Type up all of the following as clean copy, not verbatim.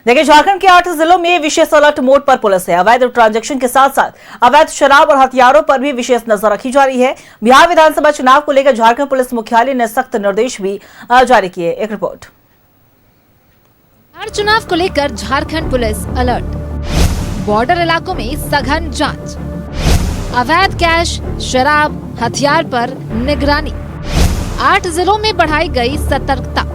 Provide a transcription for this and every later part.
देखिए, झारखंड के 8 जिलों में विशेष अलर्ट मोड पर पुलिस है। अवैध ट्रांजैक्शन के साथ साथ अवैध शराब और हथियारों पर भी विशेष नजर रखी जा रही है। बिहार विधानसभा चुनाव को लेकर झारखंड पुलिस मुख्यालय ने सख्त निर्देश भी जारी किए। एक रिपोर्ट। बिहार चुनाव को लेकर झारखंड पुलिस अलर्ट। बॉर्डर इलाकों में सघन जांच, अवैध कैश, शराब, हथियार पर निगरानी। 8 जिलों में बढ़ाई गई सतर्कता।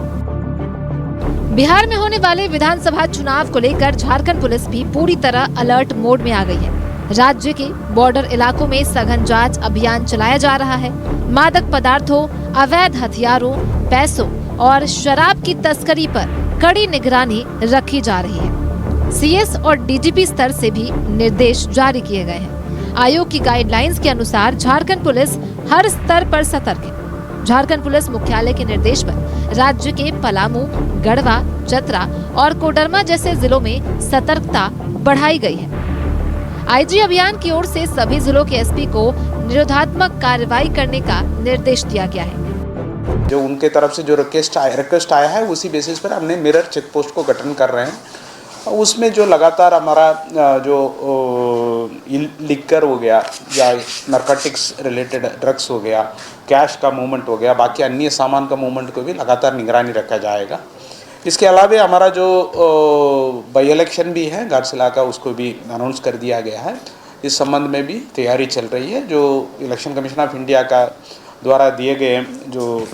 बिहार में होने वाले विधानसभा चुनाव को लेकर झारखंड पुलिस भी पूरी तरह अलर्ट मोड में आ गई है। राज्य के बॉर्डर इलाकों में सघन जांच अभियान चलाया जा रहा है। मादक पदार्थों, अवैध हथियारों, पैसों और शराब की तस्करी पर कड़ी निगरानी रखी जा रही है। सीएस और डीजीपी स्तर से भी निर्देश जारी किए गए हैं। आयोग की गाइडलाइंस के अनुसार झारखंड पुलिस हर स्तर पर सतर्क है। झारखंड पुलिस मुख्यालय के निर्देश पर राज्य के पलामू, गढ़वा, चतरा और कोडरमा जैसे जिलों में सतर्कता बढ़ाई गई है। आईजी अभियान की ओर से सभी जिलों के एसपी को निरोधात्मक कार्रवाई करने का निर्देश दिया गया है। जो उनके तरफ से जो रिक्वेस्ट आया है उसी बेसिस पर हमने मिरर चेक पोस्ट को गठन कर रहे हैं। उसमें जो लगातार हमारा जो लिकर हो गया या नारकोटिक्स रिलेटेड ड्रग्स हो गया, कैश का मूवमेंट हो गया, बाकी अन्य सामान का मूवमेंट को भी लगातार निगरानी रखा जाएगा। इसके अलावा हमारा जो बाई इलेक्शन भी है घाटशिला का, उसको भी अनाउंस कर दिया गया है। इस संबंध में भी तैयारी चल रही है। जो इलेक्शन कमीशन ऑफ इंडिया का द्वारा दिए गए जो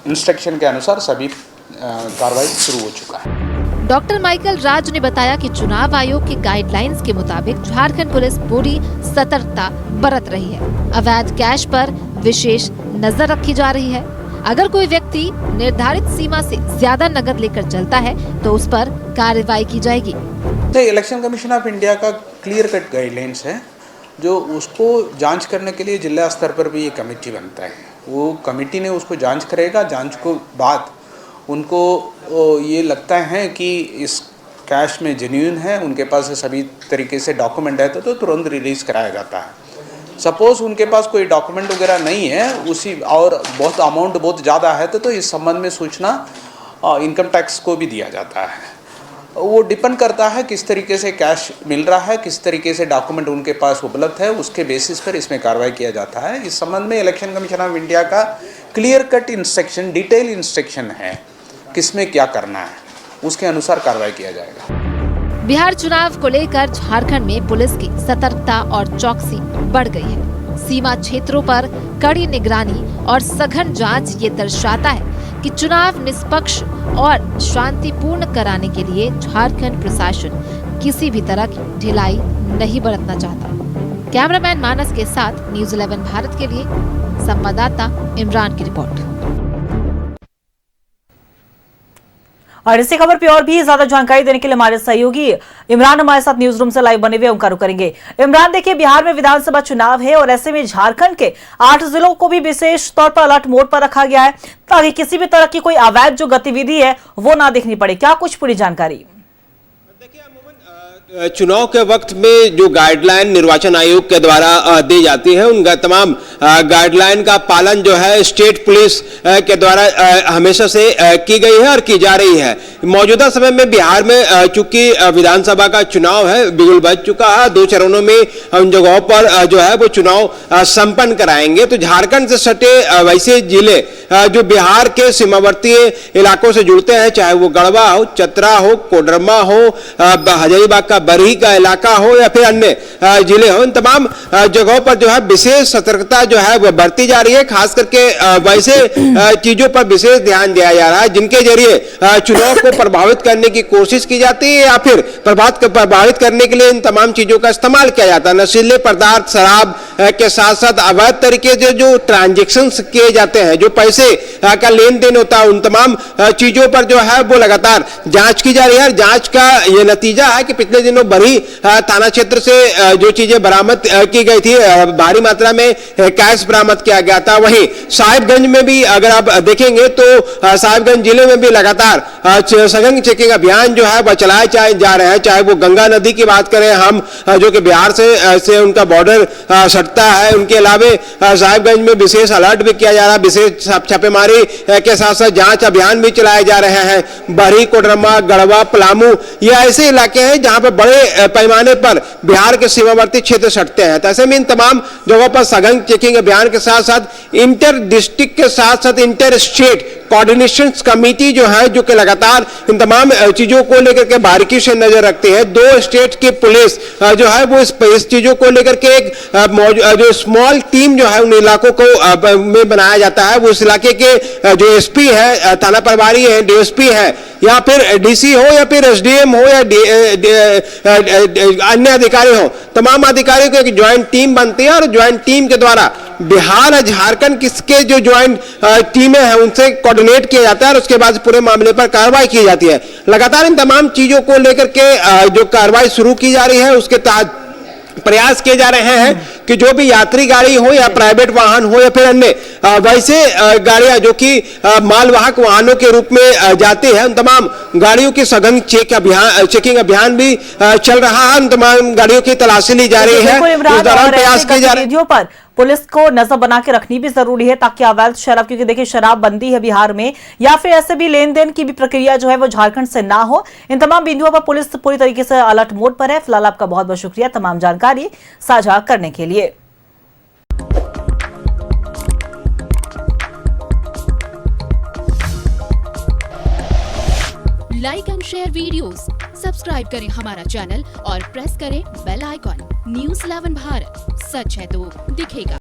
इंस्ट्रक्शन के अनुसार सभी कार्रवाई शुरू हो चुका है। डॉक्टर माइकल राज ने बताया कि चुनाव आयोग की गाइडलाइंस के मुताबिक झारखंड पुलिस पूरी सतर्कता बरत रही है। अवैध कैश पर विशेष नजर रखी जा रही है। अगर कोई व्यक्ति निर्धारित सीमा से ज्यादा नकद लेकर चलता है तो उस पर कार्रवाई की जाएगी। इलेक्शन कमीशन ऑफ इंडिया का क्लियर कट गाइडलाइंस है, जो उसको जांच करने के लिए जिला स्तर पर भी एक कमेटी बनता है। वो कमेटी ने उसको जांच करेगा। जांच को बाद उनको ये लगता है कि इस कैश में जेन्युइन है, उनके पास सभी तरीके से डॉक्यूमेंट है तो तुरंत रिलीज़ कराया जाता है। सपोज़ उनके पास कोई डॉक्यूमेंट वगैरह नहीं है उसी और बहुत अमाउंट बहुत ज़्यादा है तो इस संबंध में सूचना इनकम टैक्स को भी दिया जाता है। वो डिपेंड करता है किस तरीके से कैश मिल रहा है, किस तरीके से डॉक्यूमेंट उनके पास उपलब्ध है, उसके बेसिस पर इसमें कार्रवाई किया जाता है। इस संबंध में इलेक्शन कमीशन ऑफ इंडिया का clear cut instruction, detail instruction है किसमें क्या करना है, उसके अनुसार कार्रवाई किया जाएगा। बिहार चुनाव को लेकर झारखंड में पुलिस की सतर्कता और चौकसी बढ़ गई है। सीमा क्षेत्रों पर कड़ी निगरानी और सघन जांच ये दर्शाता है कि चुनाव निष्पक्ष और शांतिपूर्ण कराने के लिए झारखंड प्रशासन किसी भी तरह की ढिलाई नहीं बरतना चाहता। कैमरामैन मानस के साथ न्यूज़ 11 भारत के लिए संवाददाता इमरान की रिपोर्ट। और इसी खबर पे और भी ज्यादा जानकारी देने के लिए हमारे सहयोगी इमरान हमारे साथ न्यूज रूम से लाइव बने हुए उनका रुख करेंगे। इमरान, देखिए, बिहार में विधानसभा चुनाव है और ऐसे में झारखंड के 8 जिलों को भी विशेष तौर पर अलर्ट मोड पर रखा गया है ताकि किसी भी तरह की कोई अवैध जो गतिविधि है वो ना देखनी पड़े। क्या कुछ पूरी जानकारी? चुनाव के वक्त में जो गाइडलाइन निर्वाचन आयोग के द्वारा दी जाती है, उन तमाम गाइडलाइन का पालन जो है स्टेट पुलिस के द्वारा हमेशा से की गई है और की जा रही है। मौजूदा समय में बिहार में चूंकि विधानसभा का चुनाव है, बिगुल बज चुका है। 2 चरणों में उन जगहों पर जो है वो चुनाव संपन्न कराएंगे। तो झारखंड से सटे वैसे जिले जो बिहार के सीमावर्ती इलाकों से जुड़ते हैं, चाहे वो गढ़वा हो, चतरा हो, कोडरमा हो, हजारीबाग का बरही का इलाका हो या फिर अन्य जिले हो, इन तमाम जगहों पर जो है विशेष सतर्कता जो है वो बढ़ती जा रही है। खास करके वैसे चीजों पर विशेष ध्यान दिया जा रहा है जिनके जरिए चुनाव को प्रभावित करने की कोशिश की जाती है या फिर प्रभावित करने के लिए इन तमाम चीजों का इस्तेमाल किया जाता है। नशीले पदार्थ, शराब के साथ साथ अवैध तरीके से जो ट्रांजेक्शन किए जाते हैं, जो पैसे का लेन देन होता है, उन तमाम चीजों पर जो है वो लगातार जांच की जा रही है। जांच का ये नतीजा है कि पिछले दिनों बड़ी थाना क्षेत्र से जो चीजें बरामद की गई थी, भारी मात्रा में कैश बरामद किया गया था। वहीं साहिबगंज में भी अगर आप देखेंगे तो साहिबगंज जिले में भी लगातार सघन चेकिंग अभियान जो है वह चलाए जा रहे हैं। चाहे वो गंगा नदी की बात करें हम, जो कि बिहार से उनका बॉर्डर सटता है, उनके अलावे साहिबगंज में विशेष अलर्ट भी किया जा रहा है, विशेष छापेमारी के साथ साथ जांच अभियान भी चलाए जा रहे हैं। बरही, कोडरमा, गढ़वा, पलामू ये ऐसे इलाके हैं जहां पर बड़े पैमाने पर बिहार के सीमावर्ती क्षेत्र सटते हैं। तो ऐसे में इन तमाम जगहों पर सघन चेकिंग अभियान के साथ साथ इंटर डिस्ट्रिक्ट के साथ साथ इंटर स्टेट कोऑर्डिनेशन कमेटी जो है, जो कि लगातार इन तमाम चीजों को लेकर के बारीकी से नजर रखते हैं। 2 स्टेट की पुलिस जो है वो इस चीजों को लेकर के एक जो स्मॉल टीम जो है उन इलाकों को में बनाया जाता है। वो उस इलाके के जो एसपी है, थाना प्रभारी है, डीएसपी है, या फिर डीसी हो या फिर एसडीएम हो या अन्य अधिकारी हो, तमाम अधिकारियों की एक ज्वाइंट टीम बनती है और ज्वाइंट टीम के द्वारा बिहार और झारखंड किसके जो ज्वाइंट टीमें हैं उनसे कोऑर्डिनेट किया जाता है और उसके बाद पूरे मामले पर कार्रवाई की जाती है। लगातार इन तमाम चीजों को लेकर के जो कार्रवाई शुरू की जा रही है उसके तहत प्रयास किए जा रहे हैं कि जो भी यात्री गाड़ी हो या प्राइवेट वाहन हो या फिर अन्य वैसे गाड़ियां जो कि मालवाहक वाहनों के रूप में जाती है, उन तमाम गाड़ियों की सघन चेकिंग अभियान भी चल रहा है। उन तमाम गाड़ियों की तलाशी ली जा रही है। इस दौरान प्रयास किए जा रहे हैं। पर पुलिस को नजर बना के रखनी भी जरूरी है ताकि अवैध शराब, क्योंकि देखिए शराब बंदी है बिहार में, या फिर ऐसे भी लेन देन की भी प्रक्रिया जो है वो झारखंड से ना हो। इन तमाम बिंदुओं पर पुलिस पूरी तरीके से अलर्ट मोड पर है। फिलहाल आपका बहुत बहुत शुक्रिया तमाम जानकारी साझा करने के लिए। Like and share videos, subscribe करें हमारा चैनल और प्रेस करें बेल आइकॉन। न्यूज़ 11 भारत, सच है तो दिखेगा।